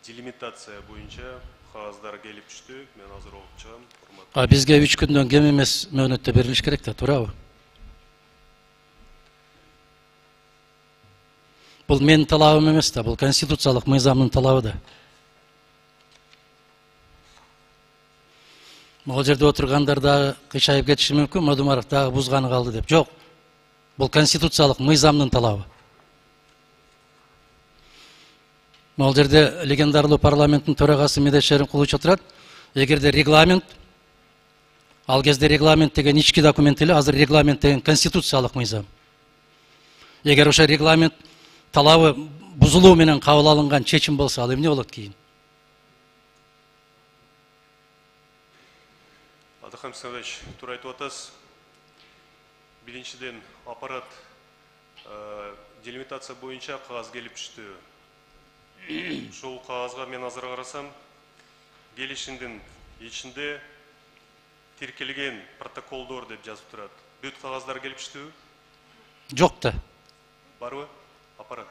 Делимитация боюнча кагаздар келип түштү. Мен азыр окуп чыгам. Бизге 3 күндөн кем эмес мөөнөттө берилиш керек да, туурабы? Бул менин талабым эмес да, бул конституциялык мыйзамдын талабы да. Могул жерде отургандар дагы кыйшайып кетиши мүмкүн, Модумаров дагы бузганы калды деп. Жок. Бул конституциялык мыйзамдын талабы. Могул жерде легендарлуу парламенттин төрагасы Медет Шеримкулович отурат. Эгерде регламент, ал кезде регламент деген ички документ эле, азыр регламент деген конституциялык мыйзам. Эгер ошо регламент талабы бузулуу менен кабыл алынган чечим болсо, ал эмне болот кийин? Адахам Савич, туура айтып атасыз. Биринчиден аппарат делимитация боюнча кагаз келип түштү. Ушул кагазга мен азыр карасам, келишимдин ичинде тиркелген протоколдор деп жазып турат. Бүт кагаздар келип түштүбү? Жок да. Барбы? Аппарат.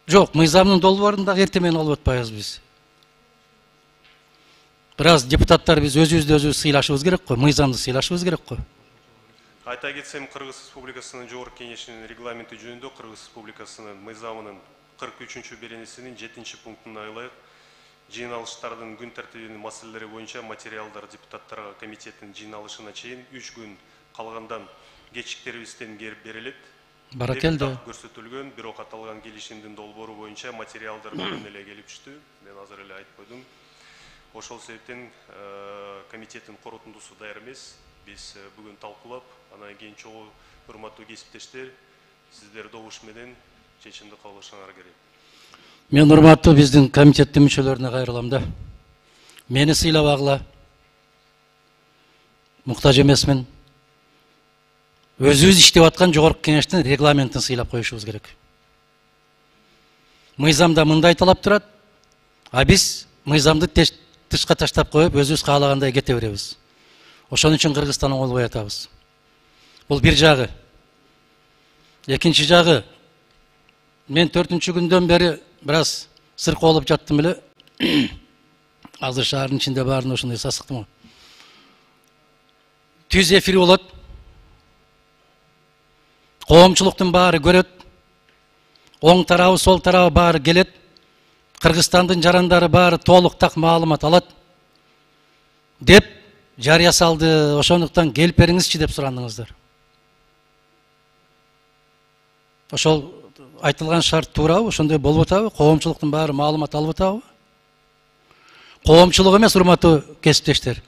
Жок, мыйзамдын долбоорун дагы эртең менен алып атпайбыз биз. Бираз депутаттар биз өзүбүздү өзүбүз сыйлашыбыз керек го, мыйзамды сыйлашыбыз керек го. Айта кетсем, Кыргыз Республикасынын Жогорку Кеңешинин регламенти жөнүндө Кыргыз Республикасынын мыйзамынын 43-чү беренесинин 7-чи пунктуна ылайык жыйналыштардын күн тартибинин маселелери боюнча материалдар депутаттарга комитеттин жыйналышына чейин 3 күн калгандан кечиктерибизден берилет. Баракелде. Көрсөтүлгөн, бирок аталган келишимдин долбоору боюнча материалдар бүгүн эле келип түштү. Мен азыр эле айтып койдум. Ошол себептен комитеттин корутундусу даяр эмес. Биз бүгүн талкуулап, анан кийин чогуу урматтуу кесиптештер, сиздер добуш менен чечимди кабыл алышыңар керек. Мен урматтуу биздин комитеттин мүчөлөрүнө кайрылам да. Мени сыйлабагыла. Муктаж эмесмин. Өзүбүз иштеп аткан Жогорку Кеңештин регламентин сыйлап коюшубуз керек. Мыйзамда мындай талап турат, а биз мыйзамды тышка таштап коюп, өзүбүз каалагандай кете беребиз. Ошон үчүн Кыргызстан оңолбой атабыз. Бул бир жагы. Экинчи жагы, мен 4-чү күндөн бери бираз сыркы болуп жаттым эле. Азыр шаардын ичинде баарын ошондой сасыктым. Түз эфир болот. Коомчулуктун баары көрөт. Оң тарабы, сол тарабы баары келет. Кыргызстандын жарандары баары толук так маалымат алат. Деп жарыя салды. Ошондуктан келип бериңизчи деп сурандыңыздар. Ошол айтылган шарт туурабы? Ошондой болуп атабы? Коомчулуктун баары маалымат алып атабы? Коомчулук эмес, урматтуу кесиптештер.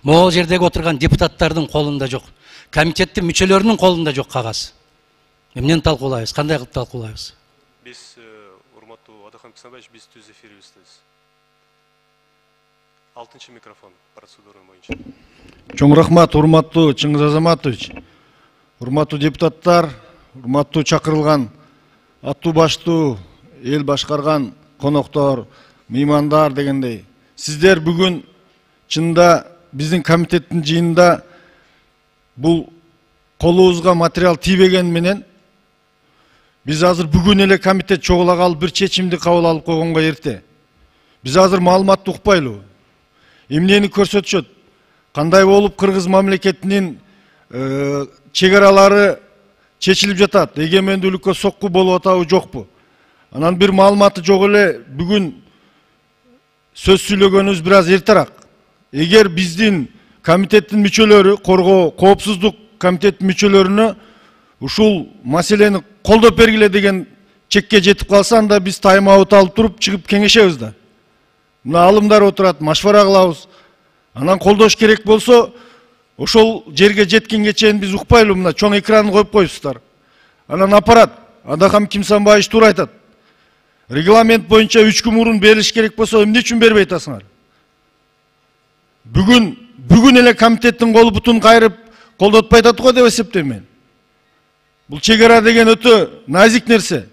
Могул жердеги отурган депутаттардын колунда жок. Комитеттин мүчөлөрүнүн колунда жок кагаз. Эмнени талкуулайбыз? Кандай кылып талкуулайбыз? Биз урматтуу Адахам Кисанбаевич, биз түз эфирибиздебиз. 6-чы микрофон процедура боюнча. Чоң рахмат, урматтуу Чыңгыз Азаматович. Урматтуу депутаттар, урматтуу чакырылган аттуу баштуу эл башкарган коноктор, меймандар дегендей. Сиздер бүгүн чында биздин комитеттин жыйынында бул колубузга материал тийбеген менен биз азыр бүгүн эле комитет чогула калып бир чечимди кабыл алып койгонго эрте. Биз азыр маалыматты укпайлыбы? Эмнени көрсөтүшөт? Кандай болуп Кыргыз мамлекетинин чек аралары чечилип жатат? Эгемендүүлүккө сокку болуп атабы, жокпу? Анан бир маалыматы жок эле бүгүн сөз сүйлөгөнүбүз бир аз эртерээк. Эгер биздин комитеттин мүчөлөрү, коргоо, коопсуздук комитеттин мүчөлөрүнө ушул маселени колдоп бергиле деген чекке жетип калса, анда биз тайм-аут алып туруп чыгып кеңешебиз да. Мына алымдар отурат, машвара кылабыз. Анан колдош керек болсо, ошол жерге жеткенге чейин биз укпайлы, мына чоң экранын коюп коюпсуздар. Анан аппарат, Адахам Кимсанбаевич туура айтат. Регламент боюнча 3 күн мурун берилиш керек болсо, эмне үчүн бербей атасыңар? Бүгүн эле комитеттин колу бутун кайрып колдотпай атат го деп эсептейм мен. Бул чек ара деген өтө назик нерсе.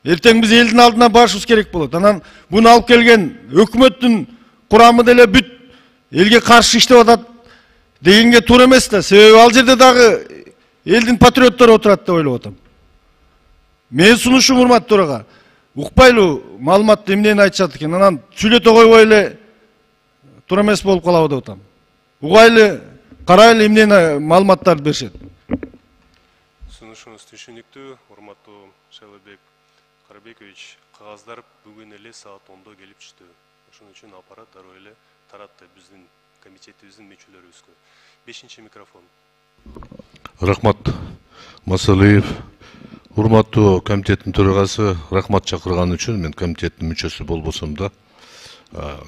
Эртең биз элдин алдына барышыбыз керек болот. Анан буну алып келген өкмөттүн курамы деле бүт элге каршы иштеп атат дегенге туура эмес да. Себеби ал жерде дагы элдин патриоттору отурат деп ойлоп атам. Мен сунушум урматтуу төрага. укпайлы маалыматты эмнени айтышат экен, анан сүйлөтө койбой эле туура эмес болуп калабы деп атам. Угайлы, карайлы эмнени маалыматтарды беришет. Сунушуңуз түшүнүктүү, урматтуу Шайлыбек Карабекович. Кагаздар бүгүн эле саат 10-до келип түштү. Ошон үчүн аппарат дароо эле таратты биздин комитетибиздин мүчөлөрүбүзгө. 5-чи микрофон. Рахмат Масалиев. Урматтуу комитеттин төрагасы, рахмат чакырган үчүн. Мен комитеттин мүчөсү болбосом да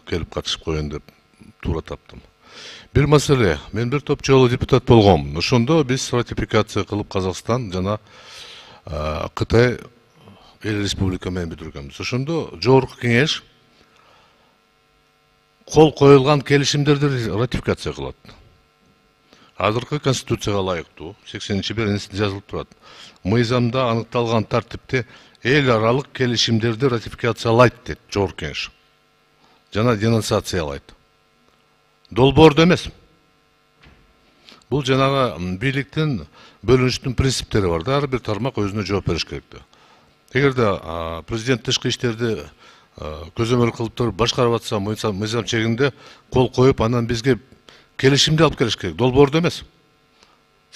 келип катышып коеюн деп туура таптым. Бир маселе, мен бир топ жолу депутат болгом. Ошондо биз ратификация кылып Казакстан жана Кытай эл республика менен бүтүргөнбүз. Ошондо жогорку кеңеш кол коюлган келишимдерди ратификация кылат. Азыркы конституцияга ылайыктуу 80-беренесинде жазылып турат. Мыйзамда аныкталган тартипте эл аралык келишимдерди ратификациялайт дейт жогорку кеңеш. Жана денонсациялайт. Долбоордо эмес. Бул жанагы бийликтин бөлүнүштүн принциптери бар да, ар бир тармак өзүнө жооп бериш керек да. Эгерде президент тышкы иштерди көзөмөл кылып туруп башкарып атса, мыйзам чегинде кол коюп, анан бизге келишимди алып келиш керек, долбоордо эмес.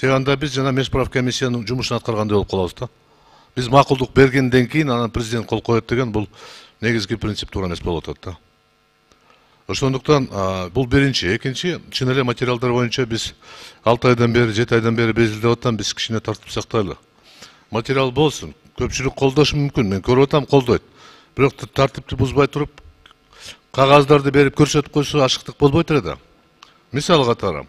Анда биз жана Мешправ комиссиянын жумушун аткаргандай болуп калабыз да. Биз макулдук бергенден кийин анан президент кол коет деген бул негизги принцип туура эмес болуп атат да. Ошондуктан бул биринчи, экинчи, чын эле материалдар боюнча биз 6 айдан бери, 7 айдан бери безилдеп атам, биз кичине тартип сактайлы. Материал болсун, көпчүлүк колдошу мүмкүн, мен көрүп атам колдойт. Бирок тартипти бузбай туруп, кагаздарды берип көрсөтүп койсо ашыктык болбойт эле да. Мисал катары,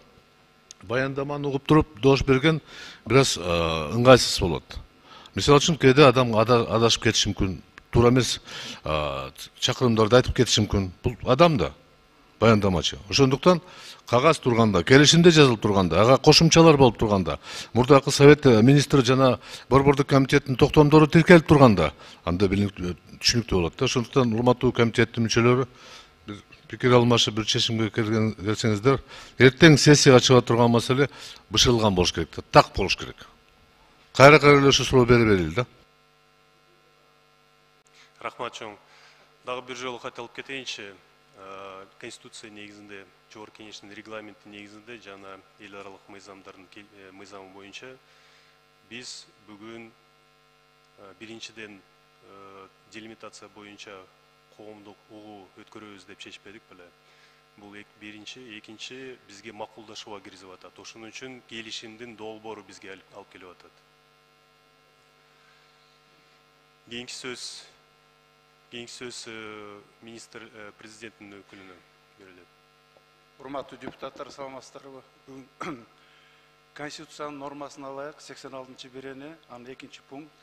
баяндаманы угуп туруп доош берген бир аз ыңгайсыз болот. Мисал үчүн кээде адам адашып кетиши мүмкүн, туура эмес чакырымдарды айтып кетиши мүмкүн. Бул адам да, баяндамачы. Ошондуктан кагаз турганда, келишимде жазылып турганда, ага кошумчалар болуп турганда, мурдакы совет министри жана борбордук комитеттин токтомдору тиркелип турганда, анда түшүнүктүү болот да. Ошондуктан урматтуу комитеттин мүчөлөрү пикир алмашып бир чечимге келсеңиздер, эртең сессияга чыга турган маселе бышырылган болуш керек да, так болуш керек. Кайра эле ушу суроо бере берели да. Рахмат чоң. Дагы бир жолу кайталып кетейинчи. Конституция негизинде, жогорку кеңештин регламенти негизинде жана эл аралык мыйзамы боюнча биз бүгүн биринчиден делимитация боюнча коомдук угуу өткөрөбүз деп чечпедик беле. Бул биринчи, экинчи бизге макулдашууга киргизип атат. Ошон үчүн келишимдин долбоору бизге алып келип атат. Кийинки сөз министр президенттин өкүлүнө берилет. Урматтуу депутаттар, саламатсыздарбы? Бүгүн Конституциянын нормасына ылайык 86-берене, анын 2-чи пункт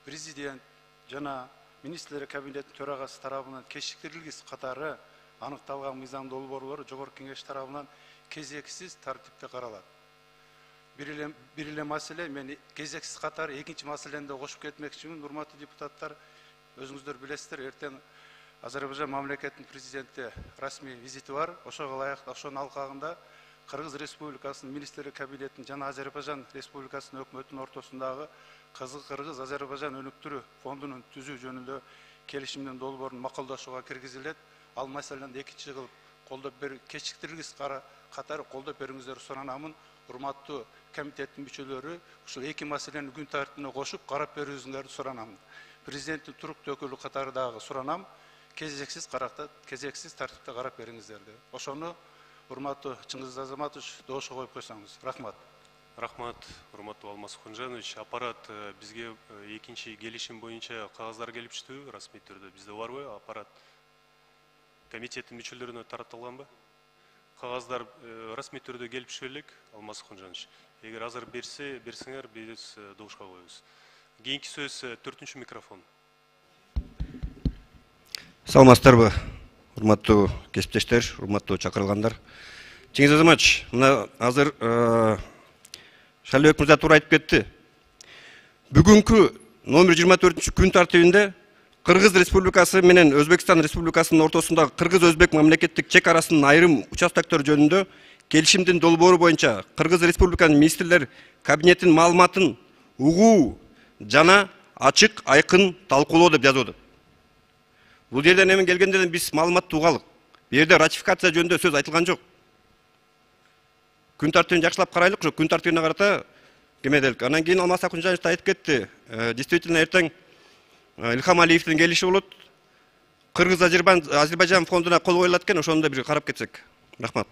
президент жана министрлер кабинеттин төрагасы тарабынан кечиктирилгис катары аныкталган мыйзам долбоорлору жогорку кеңеш тарабынан кезексиз тартипте каралат. Бир эле маселе, мен кезексиз катары 2-чи маселени да кошуп кетмекчимин. Урматтуу депутаттар, өзүңүздөр билесиздер, эртең Азербайжан мамлекетинин президенти расмий визити бар. Ошого ылайык, ошонун алкагында Кыргыз Республикасынын министрлер кабинетинин жана Азербайжан Республикасынын өкмөтүнүн ортосундагы Кыргыз-Азербайжан өнүктүрүү фондунун түзүү жөнүндө келишимдин долбоорун макулдашууга киргизилет. Ал маселени экинчи кылып колдоп берип, кечиктиргис катары колдоп бериңиздер суранамын. Урматтуу комитеттин мүчөлөрү ушул эки маселени күн тартибине кошуп карап берүүңүздөрдү суранам. Президенттин туруктуу өкүлү катары дагы суранам. Кезексиз тартипте карап бериңиздерди. Ошону урматтуу Чыңгыз Азаматович доошо коюп койсоңуз. Рахмат. Рахмат, урматтуу Алмаз Кунжанович. Аппарат бизге экинчи келишим боюнча кагаздар келип түштү, расмий түрдө бизде барбы? Аппарат комитеттин мүчөлөрүнө таратылганбы? Кагаздар расмий түрдө келип түшкөн элек, Алмаз Кунжанович. Эгер азыр берсеңер, биз доошко коебуз. Кийинки сөз 4-чү микрофон. Саламатсыздарбы, урматтуу кесиптештер, урматтуу чакырылгандар. Чыңгыз Азаматович, мына азыр Шайлыбек мырза туура айтып кетти. Бүгүнкү номер 24 күн тартибинде Кыргыз Республикасы менен Өзбекстан Республикасынын ортосундагы Кыргыз-Өзбек мамлекеттик чек арасынын айрым участоктор жөнүндө келишимдин долбоору боюнча Кыргыз Республиканын министрлер кабинетинин маалыматын угуу жана ачык айкын талкуулоо деп жазылды. Бул жерден эми келгендерден биз маалыматтуу угалык. Бу жерде ратификация жөнүндө сөз айтылган жок. Күн тартибин жакшылап карайлык, ошо күн тартибине карата кемеделик. Анан кийин Алмаз Акунжаев айтып кетти. Действительно эртең Илхам Алиевдин келиши болот. Кыргыз Азербайжан фондуна кол коюлат экен, ошону да бир карап кетсек. Рахмат.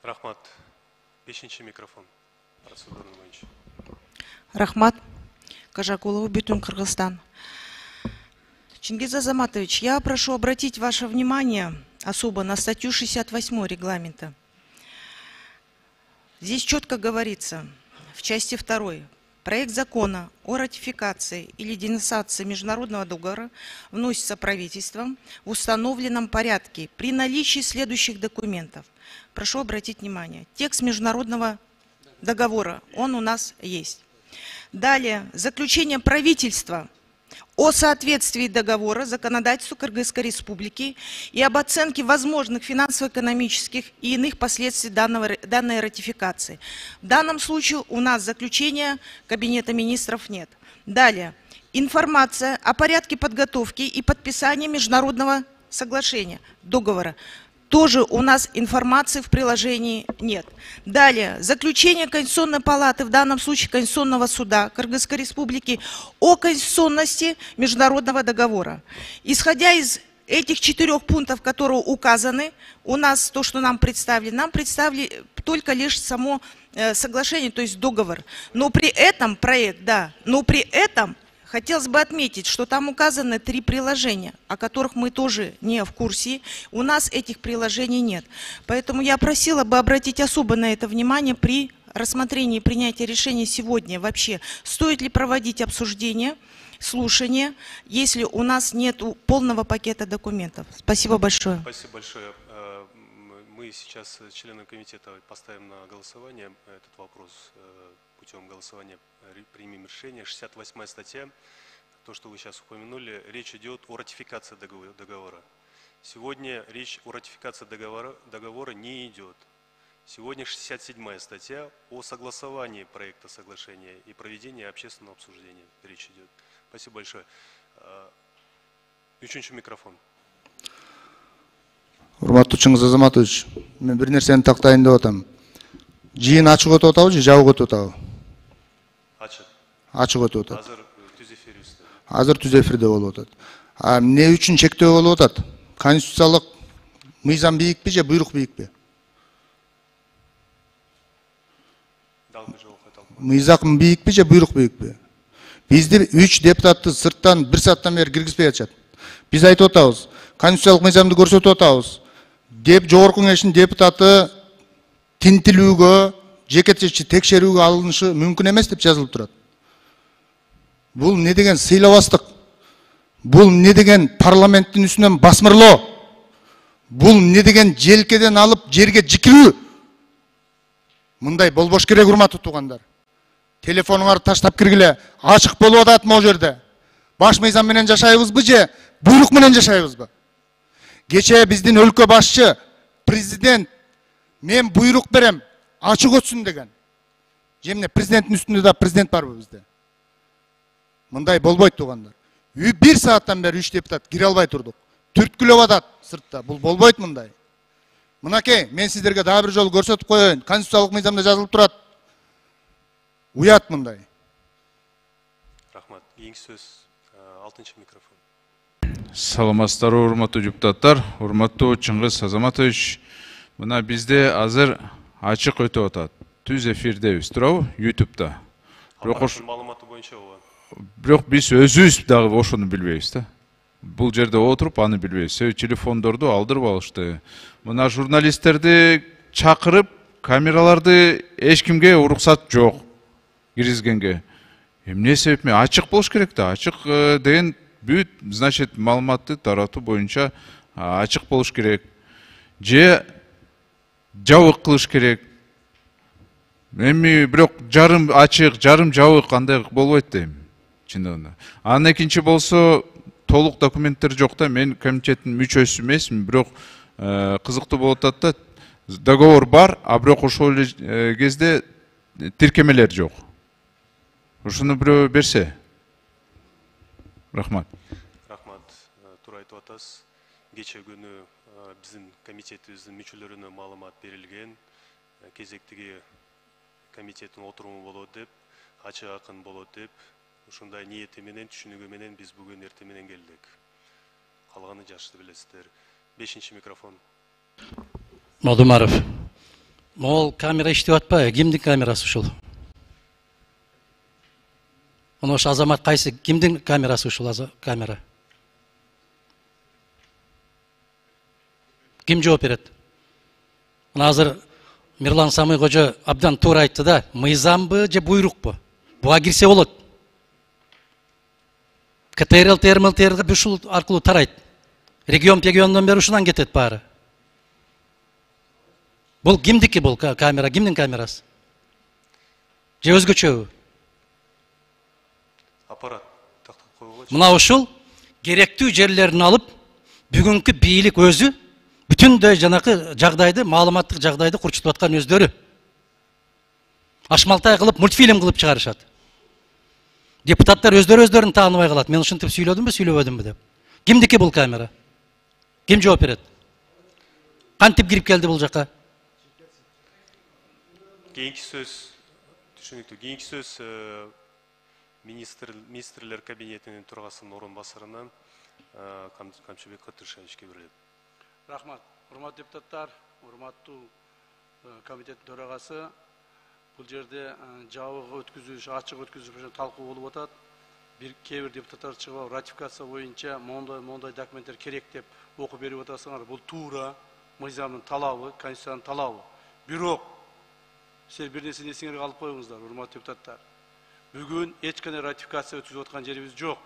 Рахмат. 5-ші микрофон. Процедурный боюнча. Рахмат. Кажакулова, Бүтүн, Кыргызстан. Чингиз Азаматович, я прошу обратить ваше внимание особо на статью 68 регламента. Здесь четко говорится в части 2. Проект закона о ратификации или денонсации международного договора вносится правительством в установленном порядке при наличии следующих документов. Прошу обратить внимание. Текст международного договора, он у нас есть. Далее, заключение правительства о соответствии договора законодательству Кыргызской Республики и об оценке возможных финансово-экономических и иных последствий данной ратификации. В данном случае у нас заключения Кабинета министров нет. Далее, информация о порядке подготовки и подписания международного соглашения, договора. Тоже у нас информации в приложении нет. Далее, заключение Конституционной палаты, в данном случае Конституционного суда Кыргызской Республики, о конституционности международного договора. Исходя из этих 4 пунктов, которые указаны, у нас то, что нам представили только лишь само соглашение, то есть договор. Но при этом проект, да, но при этом хотелось бы отметить, что там указаны 3 приложения, о которых мы тоже не в курсе. У нас этих приложений нет. Поэтому я просила бы обратить особо на это внимание при рассмотрении и принятии решения сегодня. Вообще, стоит ли проводить обсуждение, слушание, если у нас нет полного пакета документов. Спасибо большое. Спасибо большое. Мы сейчас члены комитета поставим на голосование этот вопрос. Путем голосования примем решение. 68-я статья, то, что вы сейчас упомянули, речь идет о ратификации договора. Сегодня речь о ратификации договора не идет. Сегодня 67-я статья о согласовании проекта соглашения и проведении общественного обсуждения. Речь идет. Спасибо большое. Üçüncü микрофон. Урматтуу Чыңгыз Азаматович, мен бир нерсени тактайын деп атам. Жыйын ачык өтүп атабы же жабык өтүп атабы? Ачык. Ачык өтүп атат. Азыр түз эфирибизде. Азыр түз эфирде болуп атат. Эмне үчүн чектөө болуп атат? Конституциялык мыйзам бийикпи же буйрук бийикпи? Мыйзам бийикпи же буйрук бийикпи? Бизди 3 депутатты сырттан 1 сааттан бери киргизбей атышат. Биз айтып атабыз, конституциялык мыйзамды көрсөтүп атабыз. Деп жогорку кеңештин депутаты тинтилүүгө, жекече текшерүүгө алынышы мүмкүн эмес деп жазылып турат. Бул не деген сыйлабастык? Бул не деген парламенттин үстүнөн басмырлоо? Бул не деген желкеден алып жерге жикирүү? Мындай болбош керек, урматтуу туугандар. Телефонуңарды таштап киргиле, ачык болуп атат могу жерде. Баш мыйзам менен жашайбызбы же буйрук менен жашайбызбы? Кечээ биздин өлкө башчы президент мен буйрук берем, ачык өтсүн деген. Жемне президенттин үстүндө да президент барбы бизде? Мындай болбойт туугандар. 1 сааттан бери 3 депутат кире албай турдук. Түрткүлөп атат сыртта. Бул болбойт мындай. Мынакей, мен сиздерге дагы бир жолу көрсөтүп коеюн. Конституциялык мыйзамда жазылып турат. Уят мындай. Рахмат. Кийинки сөз 6-чы микрофон. Саламатсыздар, урматтуу депутаттар, урматтуу Чыңгыз Азаматович. Мына бизде азыр ачык өтүп атат. Түз эфирдебиз, туурабы? YouTube'да. Маалыматы боюнча ооба. Бирок биз өзүбүз дагы ошону билбейбиз да. Бул жерде отуруп аны билбейбиз. Телефондорду алдырып алышты. Мына журналисттерди чакырып, камераларды эч кимге уруксат жок киргизгенге. Эмне себеп менен ачык болуш керек да. Ачык деген бүт, значит, маалыматты таратуу боюнча ачык болуш керек. Же жабык кылыш керек. Эми бирок жарым ачык, жарым жабык кандай болбойт дейм. Чындыгында. Анан экинчи болсо толук документтер жок да. Мен комитеттин мүчөсү эмесмин, бирок кызыктуу болуп атат да. Договор бар, а бирок ошол кезде тиркемелер жок. Ушуну бирөө берсе. Рахмат. Рахмат. туура айтып атасыз. Кече күнү биздин комитетибиздин мүчөлөрүнө маалымат берилген. Кезектеги комитеттин отуруму болот деп, ачык акын болот деп, ушундай ниети менен, түшүнүгү менен биз бүгүн эртең менен келдик. Калганы жакшы билесиздер. 5-ши микрофон. Модумаров. Мол камера иштеп атпайбы? Кимдин камерасы ушул? Мына ошо азамат кайсы? Кимдин камерасы ушул камера? Ким жооп берет? Мына азыр Мирлан Самый кожо абдан туура айтты да, мыйзамбы же буйрукпу? Буга кирсе болот. КТРЛ, ТРМЛТР ушул аркылуу тарайт. Регион бери ушунан кетет баары. Бул кимдики бул камера? Кимдин камерасы? Же өзгөчөбү? Аппарат тактап койгула. Мына ушул керектүү жерлерин алып, бүгүнкү бийлик өзү бүтүндөй жанакы жагдайды, маалыматтык жагдайды курчутуп аткан өздөрү. Ашмалтай кылып, мультфильм кылып чыгарышат. Депутаттар өздөрүн тааныбай калат. Мен ушинтип сүйлөдүмбү, сүйлөбөдүмбү деп. Кимдики бул камера? Ким жооп берет? Кантип кирип келди бул жака? Кийинки сөз, түшүнүктүү. Кийинки сөз министрлер кабинетинин төрагасынын орун басарынан Камчыбек Кытышевичке берилет. Рахмат. Урматтуу депутаттар, урматтуу комитеттин төрагасы, бул жерде жабык өткүзүш, ачык өткүзүш менен талкуу болуп атат. Кээ бир депутаттар чыгып ратификация боюнча мондай документтер керек деп окуп берип атасыңар. Бул туура мыйзамдын талабы, конституциянын талабы. Бирок силер бир нерсени эсиңерге алып коюңуздар, урматтуу депутаттар. Бүгүн эч кандай ратификация өткүзүп аткан жерибиз жок.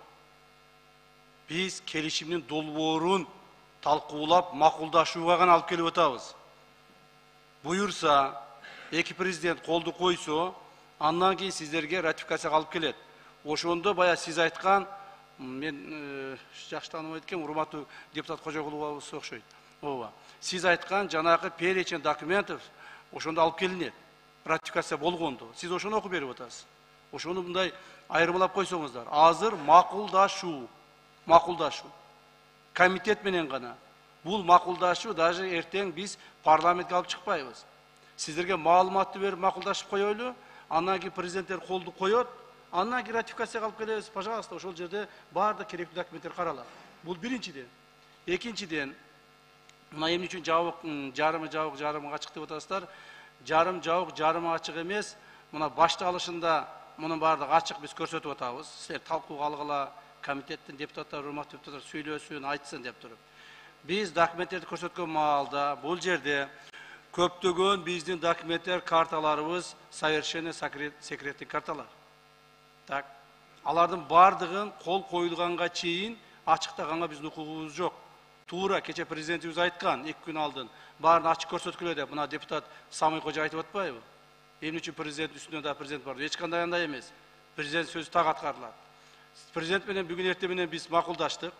Биз келишимдин долбоорун талкуулап, макулдашууга гана алып келип атабыз. Буюрса, эки президент колду койсо, андан кийин сиздерге ратификацияга алып келет. Ошондо бая сиз айткан, мен жакшы тааныбайт экенмин, урматтуу депутат Кожогуловго окшойт. Ооба. Сиз айткан жанагы перечень документов ошондо алып келинет. Ратификация болгондо. Сиз ошону окуп берип атасыз. Ошону мындай айырмалап койсоңуздар. Азыр макулдашуу. Комитет менен гана. Бул макулдашуу даже эртең биз парламентке алып чыкпайбыз. Сиздерге маалыматты берип макулдашып коелу, андан кийин президенттер колду коет, андан кийин ратификацияга алып келебиз. Пожалуйста, ошол жерде баардык керектүү документтер каралат. Бул биринчиден. Экинчиден, мына эмне үчүн жарымы ачык деп атасыздар? Жарымы ачык эмес. Мына башталышында мунун баардыгы ачык биз көрсөтүп атабыз. Силер талкууга алгыла, комитеттин депутаттары, урматтуу депутаттар сүйлөсүн, айтсын деп туруп. Биз документтерди көрсөткөн маалда бул жерде көптөгөн биздин документтер, карталарыбыз совершенно секретный карталар. Так. Алардын баардыгын кол коюлганга чейин ачыктаганга биздин укугубуз жок. Туура кече президентибиз айткан 2 күн алдын баарын ачык көрсөткүлө деп. Мына депутат Самый кожо айтып атпайбы? Эмне үчүн президент үстүнөн да президент бар? Эч кандай андай эмес. Президент сөзү так аткарылат. Президент менен бүгүн эртең менен биз макулдаштык.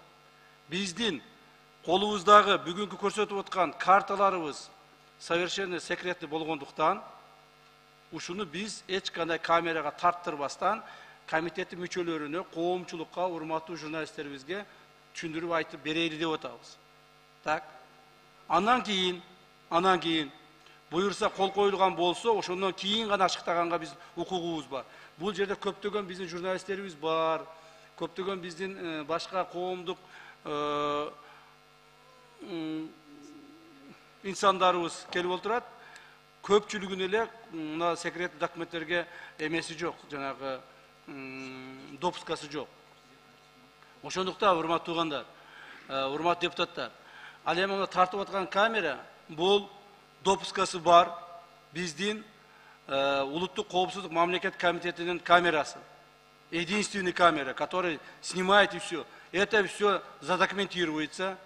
Биздин колубуздагы бүгүнкү көрсөтүп аткан карталарыбыз совершенно секретный болгондуктан ушуну биз эч кандай камерага тарттырбастан комитеттин мүчөлөрүнө, коомчулукка, урматтуу журналисттерибизге түшүндүрүп айтып берели деп атабыз. Так. Андан кийин буюрса кол коюлган болсо, ошондон кийин гана ачыктаганга биз укугубуз бар. Бул жерде көптөгөн биздин журналисттерибиз бар, көптөгөн биздин башка коомдук инсандарыбыз келип отурат. Көпчүлүгүн эле мына секретный документтерге эмеси жок, жанагы допускасы жок. Ошондуктан урматтуу туугандар, урматтуу депутаттар, ал эми мына тартып аткан камера бул допускасы бар биздин улуттук коопсуздук мамлекет комитетинин камерасы. Единственный камера, который снимает и все. Это все задокументируется.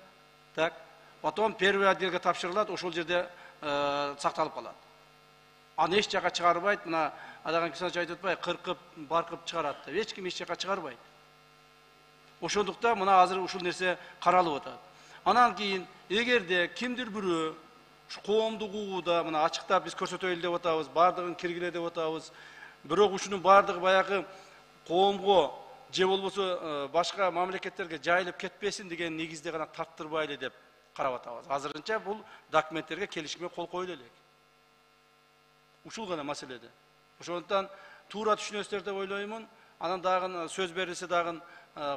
Так. Потом первый отделге тапшырылат, ошол жерде сакталып калат. Аны эч жака чыгарбайт, мына адаган киши айтып атпайбы, кыркып, баркып чыгарат деп. Эч ким эч жака чыгарбайт. Ошондуктан мына азыр ушул нерсе каралып атат. Анан кийин эгерде кимдир бирөө коомдук угууда мына ачыктап биз көрсөтөлү деп атабыз, баардыгын киргиле деп атабыз. Бирок ушунун баардыгы баягы коомго же болбосо башка мамлекеттерге жайылып кетпесин деген негизде гана тарттырбайлы деп карап атабыз. Азырынча бул документтерге келишимге кол коюлу элек. Ушул гана маселеде. Ошондуктан туура түшүнөсүздөр деп ойлоймун. Анан дагы сөз берилсе дагы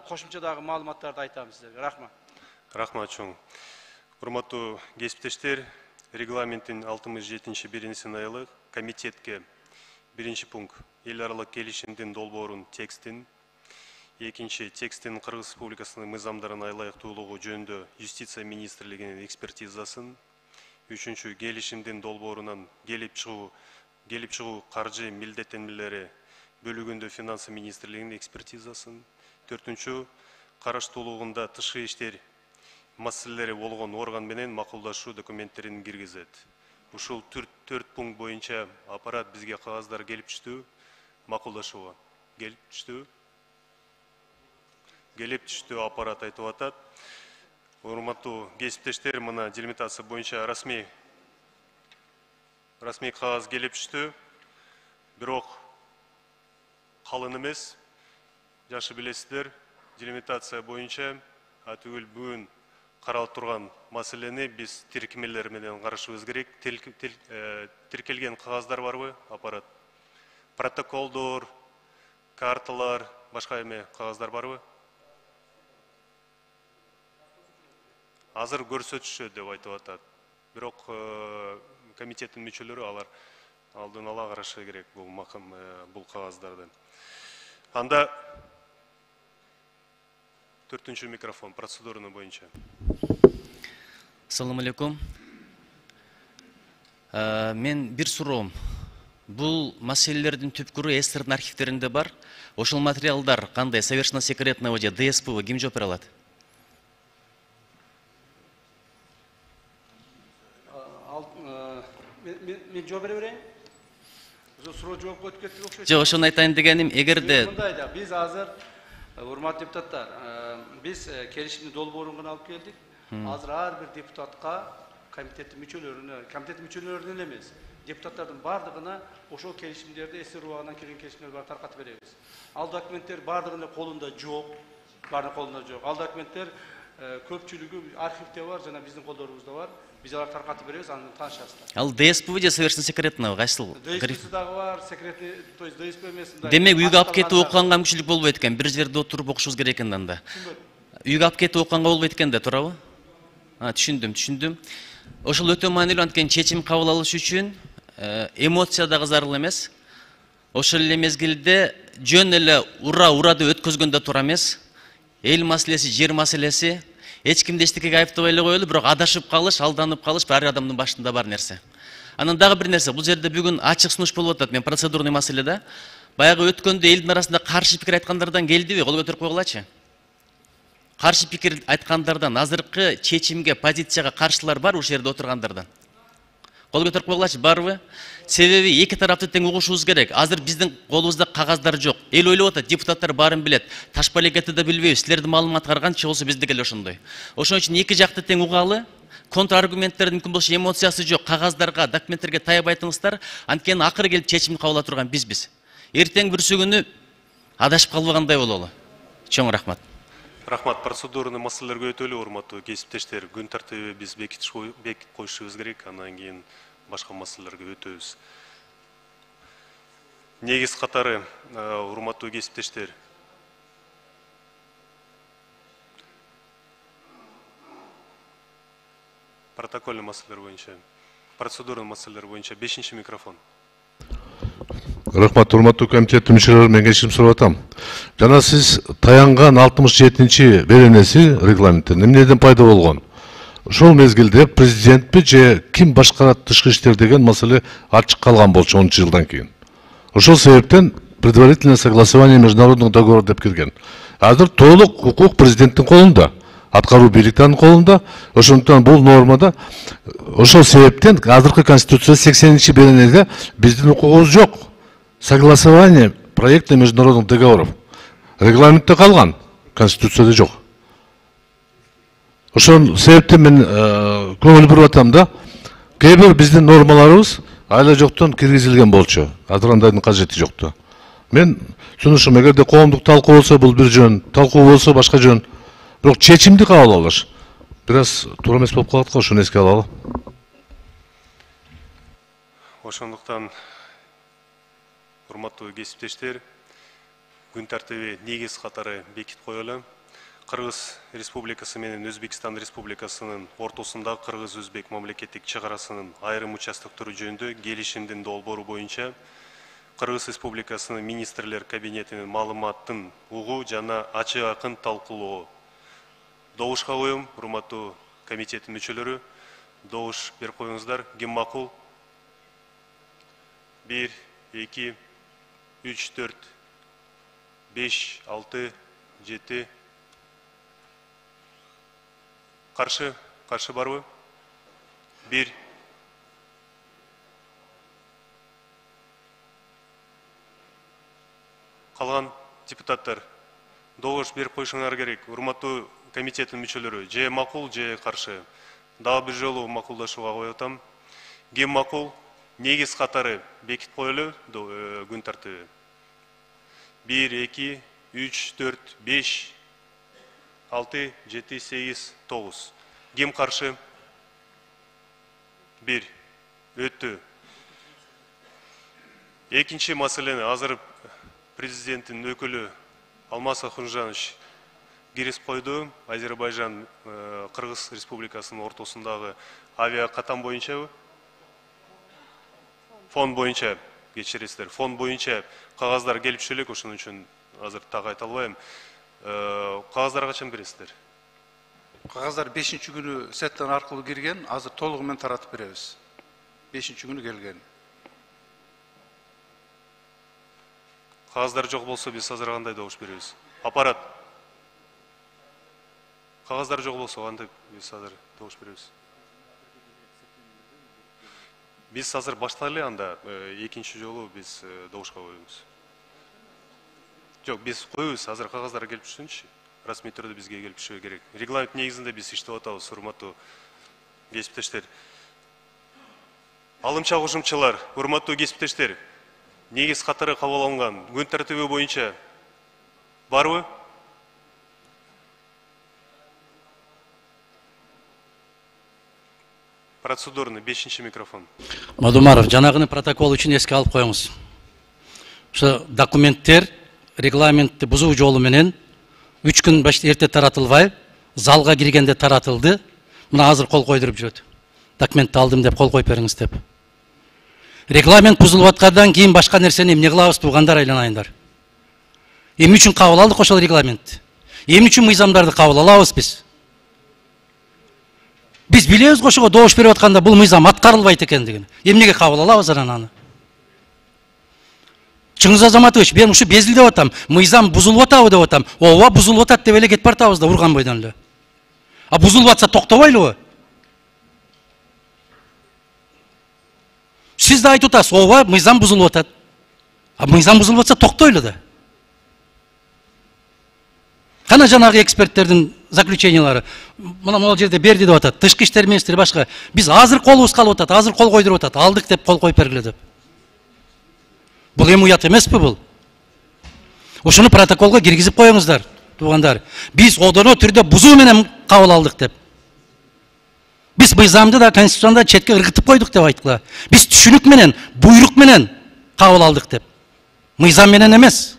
кошумча дагы маалыматтарды айтам сиздерге. Рахмат. Рахмат чоң. Урматтуу кесиптештер, регламенттин 67-беренесине айлык комитетке биринчи пункт эл аралык келишимдин долбоорун текстин, экинчи текстин Кыргыз Республикасынын мыйзамдарына ылайыктуулугу жөнүндө юстиция министрлигинин экспертизасын, үчүнчү келишимдин долбоорунан келип чыгуу каржы милдеттенмелери бөлүгүндө финансы министрлигинин экспертизасын, төртүнчү караштуулугунда тышкы иштер маселелери болгон орган менен макулдашуу документтерин киргизет. Ушул 4 пункт боюнча аппарат бизге кагаздар келип түштү, макулдашууга келип түштү. Келип түштү, аппарат айтып атат. Урматтуу кесиптештер, мына делимитация боюнча расмий кагаз келип түштү. Бирок калын эмес. Жакшы билесиздер, делимитация боюнча түгүл бүгүн каралып турган маселени биз тиркемелер менен карашыбыз керек. Тиркелген кагаздар барбы, аппарат? Протоколдор, карталар, башка эме кагаздар барбы? Азыр көрсөтүшү деп айтып атат. Бирок комитеттин мүчөлөрү алар алдын ала карашы керек бул кагаздарды. Анда 4-түнчү микрофон процедураны боюнча. Assalamu alaikum. Мен бир суроом. Бул маселелердин түпкүрү СССРдин архивтеринде бар. Ошол материалдар кандай совершенно секретного же ДСП ким жооп бере алат? Мен жооп бере берейин. Суроо жоопко өтүп кетти окшойт. Жок, ошону айтайын дегеним, эгерде мындайда биз азыр урматтуу депутаттар, биз келишимдин долбоорун гана алып келдик. Азыр ар бир депутатка, комитеттин мүчөлөрүнө эле эмес, депутаттардын бардыгына ошол келишимдерди СССР убагынан келген келишимдерди бар таркатып беребиз. Ал документтер бардыгынын колунда жок, Ал документтер көпчүлүгү архивде бар, жана биздин колдорубузда бар. Биз аларды таркатып беребиз, анын таанышасыздар. Ал ДСП же совершенно секретного кайсыл? ДСП дагы бар, секретный, то есть ДСП эмесин. Демек үйгө алып кетип окуганга мүмкүнчүлүк болбойт экен. Бир жерде отуруп окушубуз керек экен анда. Үйгө алып кетип окуганга болбойт экен да, туурабы? Түшүндүм. Ошол өтө маанилүү, анткени чечим кабыл алыш үчүн эмоция дагы зарыл эмес. Ошол эле мезгилде жөн эле ура деп өткөзгөндө туура эмес. Эл маселеси, жер маселеси, эч кимди эчтекеге айыптабай эле коелу, бирок адашып калыш, алданып калыш ар адамдын башында бар нерсе. Анан дагы бир нерсе, бул жерде бүгүн ачык сунуш болуп атат. Мен процедурный маселеде баягы өткөндө элдин арасында каршы пикир айткандардан келдиби? Кол көтөрүп койгулачы. Каршы пикир айткандардан, азыркы чечимге, позицияга каршылар бар ушул жерде отургандардан. Кол көтөрүп койгулачы, барбы? Себеби эки тарапты тең угушубуз керек. Азыр биздин колубузда кагаздар жок. Эл ойлоп атат, депутаттар баарын билет. Ташпалекетти да билбейбиз. Силердин маалымат карганчы болсо биздики эле ошондой. Ошон үчүн эки жакты тең угалы, контраргументтердин мүмкүн болсо эмоциясы жок, кагаздарга, документтерге таяп айтыңыздар. Анткени акыры келип чечимди кабыл ала турган бизбиз. Эртең бүрсү күнү адашып калбагандай бололу. Чоң рахмат. Рахмат, процедурный маселелерге өтөлү, урматтуу кесиптештер. Күн тартиби биз бекитип коюшубуз керек, андан кийин башка маселелерге өтөбүз. Негиз катары, урматтуу кесиптештер, протокольный маселелер боюнча, процедурный маселелер боюнча 5-чи микрофон. Рахмат, урматтуу комитеттин мүчөлөрү, мен кечирим сурап атам. Жана сиз таянган 67-чи беренеси регламенттен эмнеден пайда болгон? Ошол мезгилде президентпи же ким башкарат тышкы иштер деген маселе ачык калган болчу 10 жылдан кийин. Ошол себептен предварительное согласование международных договоров деп кирген. Азыр толук укук президенттин колунда, аткаруу бийликтин колунда. Ошондуктан бул нормада ошол себептен азыркы конституция 80-чи беренеде биздин укугубуз жок. Согласование проекта международных договоров. Регламентте калган, конституцияда жок. Ошол себептен мен көңүл буруп атам да, кээ бир биздин нормаларыбыз айла жоктон киргизилген болчу. Азыр андайдын кажети жокту. Мен сунушум, эгерде коомдук талкуу болсо бул бир жөн, талкуу болсо башка жөн. Бирок чечимди кабыл алыш бир аз туура эмес болуп калат го, ошону эске алалы. Ошондуктан урматтуу кесиптештер, күн тартиби негиз катары бекитип коелу. Кыргыз Республикасы менен Өзбекстан Республикасынын ортосунда Кыргыз-Өзбек мамлекеттик чек арасынын айрым участоктору жөнүндө келишимдин долбоору боюнча Кыргыз Республикасынын министрлер кабинетинин маалыматтын угуу жана ачык акын талкуулоо. Добушка коем, урматтуу комитеттин мүчөлөрү, добуш берип коюңуздар. Ким макул? 1, 2, 3, 4, 5, 6, 7. Каршы барбы? 1. Калган депутаттар, добуш берип коюшуңар керек. Урматтуу комитеттин мүчөлөрү, же макул, же каршы. Дагы бир жолу макулдашууга коюп атам. Ким макул? Негиз катары бекитип коелу күн тартиби. 1, 2, 3, 4, 5, 6, 7, 8, 9. Ким каршы? 1. Өттү. Экинчи маселени азыр президенттин өкүлү Алмаз Ахунжанович киргизип койду. Азербайжан Кыргыз Республикасынын ортосундагы авиа катам боюнчабы? Фон боюнча, кечиресиздер, фон боюнча кагаздар келип элек, ошон үчүн азыр так айта албайм. Кагаздар качан бересиздер? Кагаздар 5-ші күнү сеттен аркылуу кирген, азыр толугу менен таратып беребиз. 5-ші күнү келген. Кагаздар жок болсо биз азыр кандай добуш беребиз? Аппарат. Кагаздар жок болсо кандай биз азыр добуш беребиз? Биз азыр баштайлы анда, экинчи жолу биз добушка коебуз. Жок, биз коебуз, азыр кагаздар келип түшсүнчү. Расмий түрдө бизге келип түшүшү керек. Регламент негизинде биз иштеп атабыз, урматтуу кесиптештер. Алымча кошумчалар, урматтуу кесиптештер, негиз катары кабыл алынган күн тартиби боюнча барбы? Процедурный 5-ші микрофон. Мадумаров, жанагыны протокол үчүн эске алып коюңуз. Ошо документтер регламентти бузуу жолу менен 3 күн эрте таратылбай, залга киргенде таратылды. Мына азыр кол койдуруп жүрөт. Документти алдым деп кол коюп бериңиз деп. Регламент бузулуп аткандан кийин башка нерсени эмне кылабыз, туугандар, айланайындар. Эмне үчүн кабыл алдык ошол регламентти? Эмне үчүн мыйзамдарды кабыл алабыз биз? Биз билебиз ошого добуш берип атканда бул мыйзам аткарылбайт экендигин. Эмнеге кабыл алабыз анан? Чыңгыз Азаматович, мен ушу безилдеп атам, мыйзам бузулуп атабы деп атам. Ооба, бузулуп атат деп эле кетип бартабыз да урган бойдон эле. А бузулуп атса токтобойлубу? Сиз да айтып атасыз, ооба, мыйзам бузулуп атат. А мыйзам бузулуп атса токтойлу да. Кана жанагы эксперттердин заключениялары, мына могул жерде берди деп атат, тышкы иштер министри башка. Биз азыр колубуз калып атат, азыр кол койдуруп атат, алдык деп кол коюп бергиле деп. Бул эми уят эмеспи бул? Ошону протоколго киргизип коюңуздар, туугандар. Биз одоно түрдө бузуу менен кабыл алдык деп. Биз мыйзамды да конституцияда четке ыргытып койдук деп айткыла. Биз түшүнүк менен, буйрук менен кабыл алдык деп. Мыйзам менен эмес.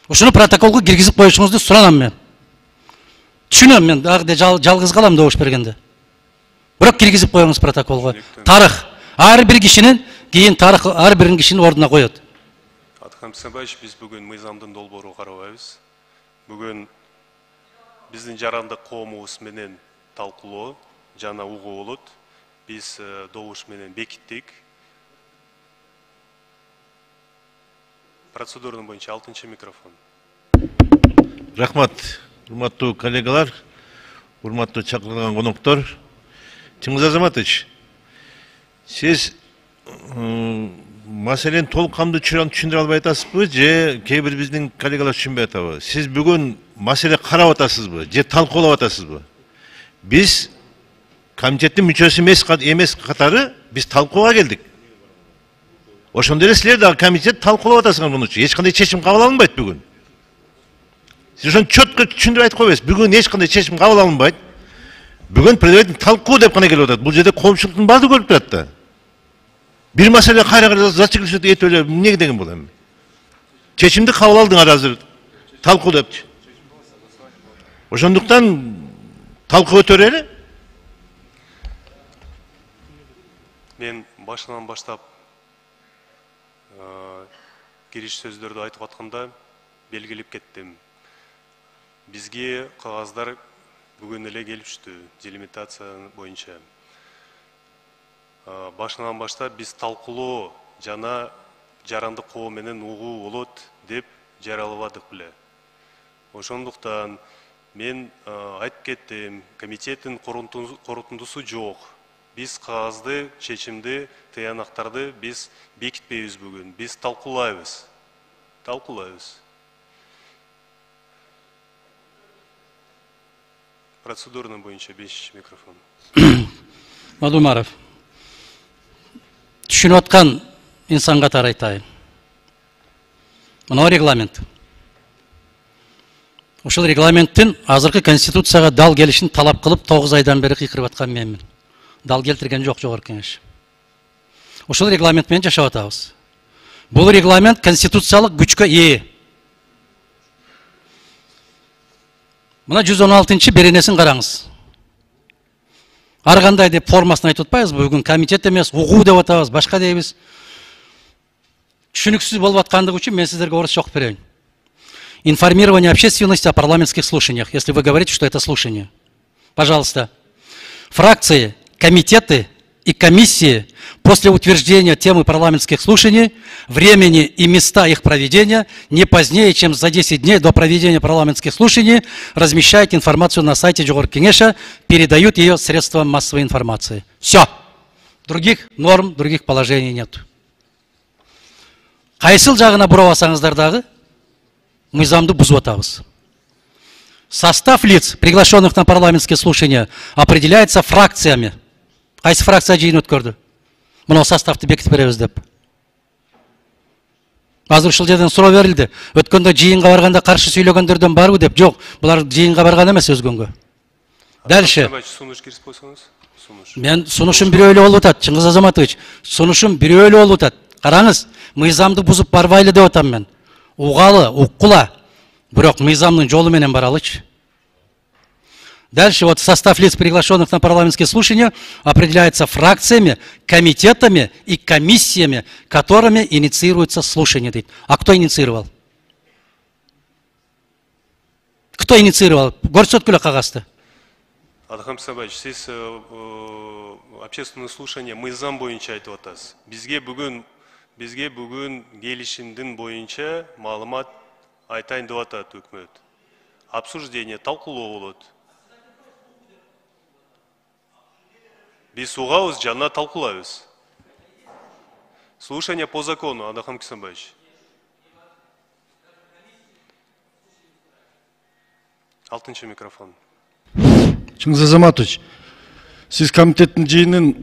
Ошону протоколго киргизип коюшуңузду суранам мен. Түшүнөм мен, дагы жалгыз калам добуш бергенде. Бирок киргизип коюңуз протоколго. Тарых. Ар бир кишинин кийин тарых ар бир кишинин ордуна коет. Аткан Бисенбаевич, биз бүгүн мыйзамдын долбоорун карабайбыз. Бүгүн биздин жарандык коомубуз менен талкуулоо жана угуу болот. Биз добуш менен бекиттик. Процедураны боюнча 6-ші микрофон. Рахмат, урматтуу коллегалар, урматтуу чакырылган коноктор. Чыңгыз Азаматович, сиз маселени толук камдуу түшүндүрө албай атасызбы, же кээ бир биздин коллегалар түшүнбөй атабы? Сиз бүгүн маселе карап атасызбы, же талкуулап атасызбы? Биз комитеттин мүчөсү эмес катары биз талкууга келдик. Ошондо эле силер дагы комитет талкуулап атасыңар муну үчүн. Эч кандай чечим кабыл алынбайт бүгүн. Сиз ошону чөткө түшүндүрүп айтып койбойсуз. Бүгүн эч кандай чечим кабыл алынбайт. Бүгүн предварительный талкуу деп гана келип атат. Бул жерде коомчулуктун баардыгы көрүп турат да. Бир маселе кайра зачеклившет этип эле эмне деген бул эми? Чечимди кабыл алдыңар азыр. Талкуу депчи. Ошондуктан талкуу өтөрөлү. Мен башынан баштап кириш сөздөрдү айтып атканда белгилеп кеттим. Бизге кагаздар бүгүн эле келип түштү делимитация боюнча. Башынан баштап биз талкуулоо жана жаранды коо менен угуу болот деп жарыяладык беле. Ошондуктан мен айтып кеттим, комитеттин корутундусу жок. Биз кагазды, чечимди, тыянактарды биз бекитпейбиз бүгүн. Биз талкуулайбыз. Процедурный боюнча 5 микрофон. Мадумаров. Түшүнүп аткан инсан катары айтайын. Мына регламент. Ошол регламенттин азыркы конституцияга дал келишин талап кылып 9 айдан бери кыйкырып аткан менмин. Дал келтирген жок жогорку кеңеш. Ошол регламент менен жашап атабыз. Бул регламент конституциялык күчкө ээ. Мына 116-чы беренесин караңыз. Ар кандай деп формасын айтып атпайбызбы? Бүгүн комитет эмес, угуу деп атабыз, башка дейбиз. Түшүнүксүз болуп аткандыгы үчүн мен сиздерге орусча окуп берейин. Информирование общественности о парламентских слушаниях, если вы говорите, что это слушание. Пожалуйста. Фракции, комитеты и комиссии после утверждения темы парламентских слушаний, времени и места их проведения не позднее, чем за 10 дней до проведения парламентских слушаний размещают информацию на сайте Жогорку Кеңеша, передают ее средствам массовой информации. Все. Других норм, других положений нет. Кайсыл жагына бурап алсаңыздар дагы мыйзамды бузуп атабыз. Состав лиц, приглашенных на парламентские слушания, определяется фракциями. Кайсы фракция жыйын өткөрдү? Мына составты бекитип беребиз деп. Азыр ушул жерден суроо берилди. Өткөндө жыйынга барганда каршы сүйлөгөндөрдөн барбы деп. Жок, булар жыйынга барган эмес өзгөнгө. Дальше. Мен сунушум бирөө эле болуп атат, Чыңгыз Азаматович. Сунушум бирөө эле болуп атат. Караңыз, мыйзамды бузуп барбайлы деп атам мен. Угалы, уккула. Бирок мыйзамдын жолу менен баралычы. Дальше вот состав лиц, приглашенных на парламентские слушания, определяется фракциями, комитетами и комиссиями, которыми инициируется слушание. А кто инициировал? Кто инициировал? Көрсөткүлө кагазды. Адхам Сабач, сиз общественное слушание мыйзам боюнча айтып атасыз. Бизге бүгүн келишимдин боюнча маалымат айтайын деп атат өкмөт. Обсуждение, талкуулоо болот. Биз угабыз, жана талкуулайбыз. Слушание по закону, Адахам Кисамбаевич. Алтынчы микрофон. Чыңгыз Азаматович, сиз комитеттин жыйынын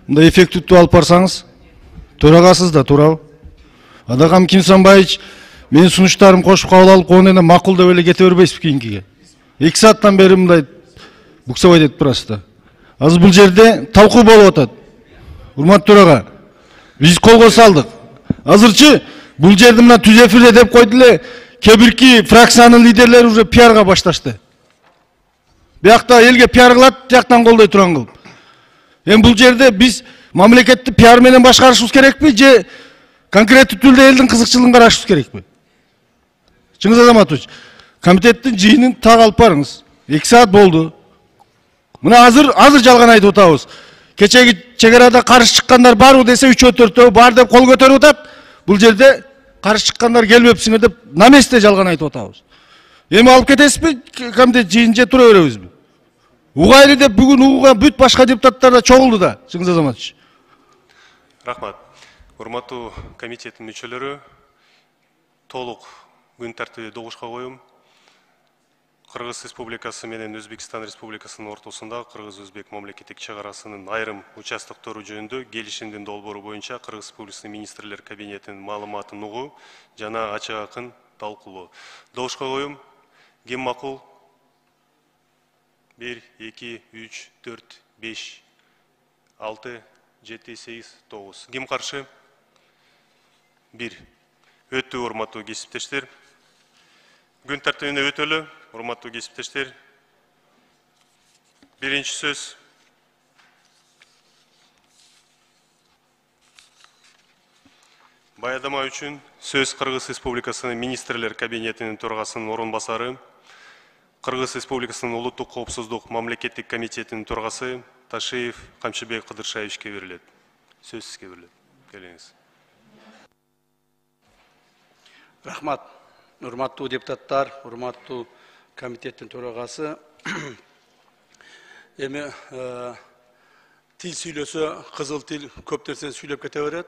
мындай эффективдүү алып барсаңыз, төрагасыз да, туурабы? Адахам Кимсанбаевич, менин сунуштарым кошуп кабыл алып, оны эне макул деп эле кете бербейсизби кийинкиге? 2 сааттан бери мындай буксовать этип турасыз да. Азыр бул жерде талкуу болуп атат. Урматтуу төрага, биз колго салдык. Азырчы бул жерде мына түз эфирде деп койду эле, кээ фракциянын лидерлери уже пиарга башташты. Биякта элге пиар кылат, жактан колдой турган кылып. Эми бул жерде биз мамлекетти пиар менен башкарышыбыз керекпи, же конкреттүү түрдө элдин кызыкчылыгын карашыбыз керекпи? Чыңгыз Азаматович, комитеттин жыйынын так алып барыңыз. 2 саат болду. Мына азыр жалган айтып атабыз. Кечеги чек арада каршы чыккандар барбы десе 3-4 бар деп кол көтөрүп атат. Бул жерде каршы чыккандар келбепсиңер деп на месте жалган айтып атабыз. Эми алып кетесизби? Комитет жыйын же тура беребизби? Угайлы деп бүгүн угуган бүт башка депутаттар да чогулду да, Чыңгыз Азаматович. Рахмат. Урматтуу комитеттин мүчөлөрү, толук күн тартиби добушка коюм. Кыргыз Республикасы менен Өзбекстан Республикасынын ортосунда Кыргыз-Өзбек мамлекеттик чек арасынын айрым участоктору жөнүндө келишимдин долбоору боюнча Кыргыз Республикасынын министрлер кабинетинин маалыматын угуу жана ачык акын талкуулоо. Добушка коюм. Ким макул? 1, 2, 3, 4, 5, 6, 7, 8, 9. Ким каршы? 1. Өтүү урматтуу кесиптештер. Күн тартибине өтөлү, урматтуу кесиптештер. Биринчи сөз. Баядама үчүн сөз Кыргыз Республикасынын министрлер кабинетинин төрагасынын орун басары, Кыргыз Республикасынын улуттук коопсуздук мамлекеттик комитетинин төрагасы Ташиев Камчыбек Кыдыршаевичке берилет. Сөз сизге берилет. Келиңиз. Рахмат. Урматтуу депутаттар, урматтуу комитеттин төрагасы. Эми тил сүйлөсө, кызыл тил көп нерсени сүйлөп кете берет.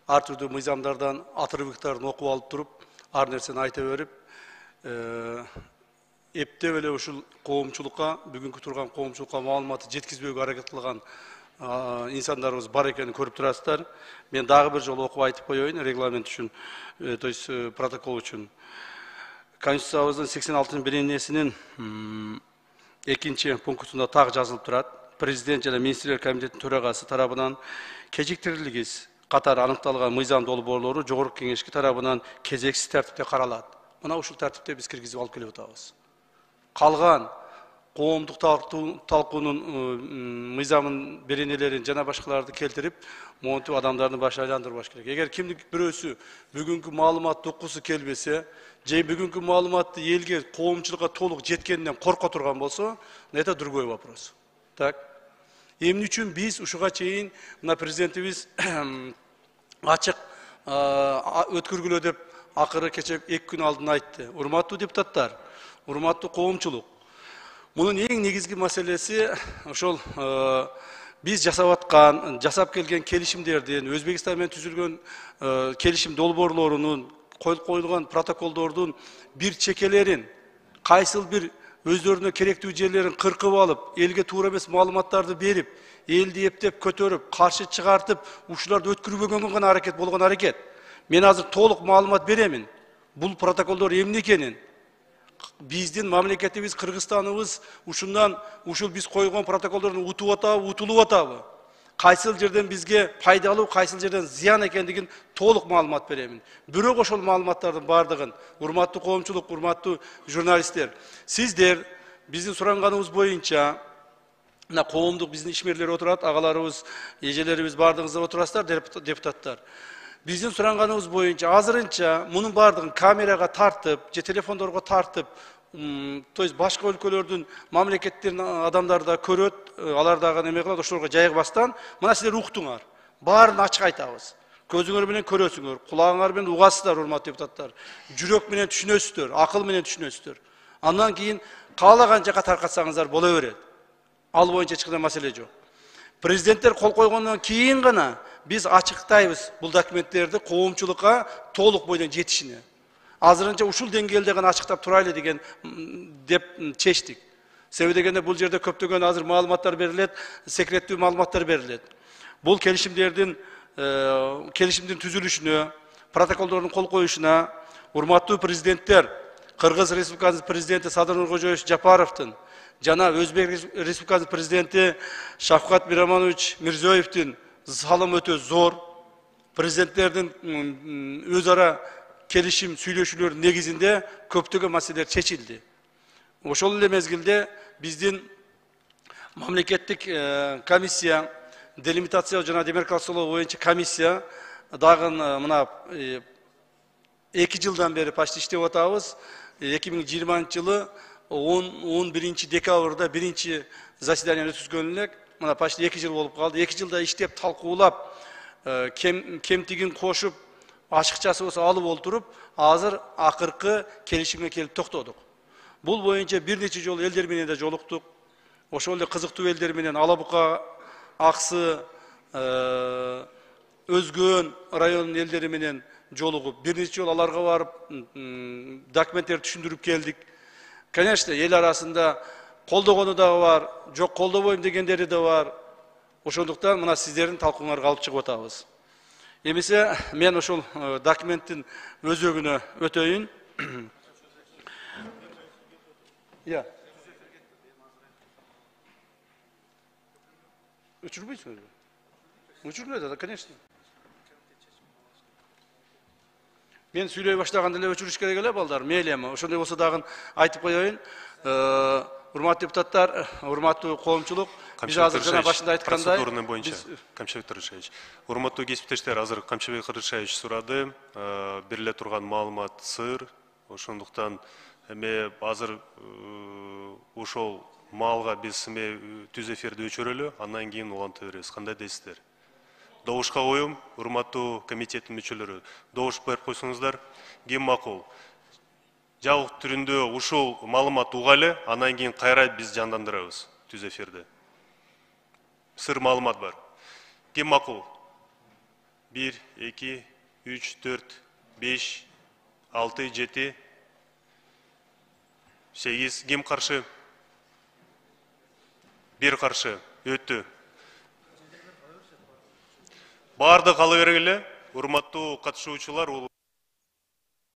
Ар түрдүү мыйзамдардан отрывоктарын окуп алып туруп, ар нерсени айта берип, эптеп эле ушул коомчулукка, бүгүнкү турган коомчулукка маалыматты жеткизбөөгө аракет кылган инсандарыбыз бар экенин көрүп турасыздар. Мен дагы бир жолу окуп айтып коеюн, регламент үчүн, то есть протокол үчүн. Конституциябыздын 86-беренесинин 2 пунктунда так жазылып турат. Президент жана министрлер комитетинин төрагасы тарабынан кечиктирилгис катары аныкталган мыйзам долбоорлору жогорку кеңешки тарабынан кезексиз тартипте каралат. Мына ушул тартипте биз киргизип алып келип атабыз. Калган коомдук талкуунун мыйзамын беренелерин жана башкаларды келтирип, монтип адамдардын башы айландырбаш керек. Эгер кимдик бирөөсү бүгүнкү маалыматты уккусу келбесе, же бүгүнкү маалыматты элге, коомчулукка толук жеткенден корко турган болсо, это другой вопрос. Так. Эмне үчүн биз ушуга чейин мына президентибиз ачык өткөргүлө деп акыры кече 2 күн алдын айтты. Урматтуу депутаттар, урматтуу коомчулук. Мунун эң негизги маселеси ошол биз жасап келген келишимдердин, Өзбекстан менен түзүлгөн келишим долбоорлорунун, коюлган протоколдордун бир чекелерин, кайсыл бир өздөрүнө керектүү жерлерин кыркып алып, элге туура эмес маалыматтарды берип, элди эптеп көтөрүп, каршы чыгартып, ушуларды өткөрбөгөнгө гана аракет болгон аракет. Мен азыр толук маалымат беремин. Бул протоколдор эмне экенин, биздин мамлекетибиз, Кыргызстаныбыз ушул биз койгон протоколдордун утуп атабы, утулуп атабы, кайсыл жерден бизге пайдалуу, кайсыл жерден зыян экендигин толук маалымат беремин. Бирок ошол маалыматтардын бардыгын, урматтуу коомчулук, урматтуу журналисттер, сиздер биздин суранганыбыз боюнча, мына коомдук биздин ишмерлер отурат, агаларыбыз, эжелерибиз бардыгыңыз отурасыздар, депутаттар. Биздин суранганыбыз боюнча азырынча мунун бардыгын камерага тартып, же телефондорго тартып, то есть башка өлкөлөрдүн мамлекеттердин адамдары да көрөт, алар дагы неме кылат, ошолорго жайгыбастан, мына силер уктуңар. Баарын ачык айтабыз. Көзүңөр менен көрөсүңөр, кулагыңар менен угасыздар, урматтуу депутаттар. Жүрөк менен түшүнөсүздөр, акыл менен түшүнөсүздөр. Андан кийин каалаган жака таркатсаңыздар боло берет. Ал боюнча эч кандай маселе жок. Президенттер кол койгондон кийин гана биз ачыктайбыз бул документтерди коомчулукка толук бойдон жетишине. Азырынча ушул деңгээлде гана ачыктап турайлы деген деп чечтик. Себеби дегенде бул жерде көптөгөн азыр маалыматтар берилет, секреттүү маалыматтар берилет. Бул келишимдин түзүлүшүнө, протоколдордун кол коюшуна урматтуу президенттер, Кыргыз Республикасынын президенти Садыр Нуркожоевич Жапаровдун жана Өзбек Республикасынын президенти Шавкат Миромонович Мирзиёевдин салым өтө зор. Президенттердин өз ара келишим сүйлөшүүлөр негизинде көптөгөн маселелер чечилди. Ошол эле мезгилде биздин мамлекеттик комиссия, делимитация жана демаркациялоо боюнча комиссия дагы мына 2 жылдан бери почти иштеп атабыз. 2020 жылы 11 декабрда биринчи заседание өткөзгөн элек. Мына почти 2 жыл болуп калды. 2 жылда иштеп талкуулап, кемтигин кошуп, ачыкчасы болсо алып олтуруп, азыр акыркы келишимге келип токтодук. Бул боюнча бир нече жолу элдер менен да жолуктук. Ошол эле кызыктуу элдер менен Алабука, Аксы, Өзгөн районунун элдери менен жолугуп, бир нече жолу аларга барып, документтерди түшүндүрүп келдик. Конечно, ел арасында колдогону да бар, жок колдобойм дегендери да бар. Ошондуктан мына сиздердин талкууңарга алып чыгып атабыз. Эмесе мен ошол документтин өзөгүнө өтөйүн. Я. Өчүрбөйсүңүзбү? Өчүрүлөт да, конечно. Мен сүйлөй баштаганда эле өчүрүш керек эле балдар, мейли эми. Ошондой болсо дагы айтып коеюн. Урматтуу депутаттар, урматтуу коомчулук, биз азыр жана башында айткандай, процедурный боюнча, Камчыбек Кырышевич. Урматтуу кесиптештер, азыр Камчыбек Кырышевич сурады, бериле турган маалымат сыр. Ошондуктан эми азыр ошол маалга биз эми түз эфирди өчүрөлү, андан кийин уланта беребиз. Кандай дейсиздер? Добушка коюм, урматтуу комитеттин мүчөлөрү. Добуш берип койсоңуздар, ким макул? Жабык түрүндө ушул маалымат угалы, андан кийин кайра биз жандандырабыз түз эфирди. Сыр маалымат бар. Ким макул? 1, 2, 3, 4, 5, 6, 7, 8. Ким каршы? 1 каршы. Өттү. Барды кала бергиле, урматтуу катышуучулар.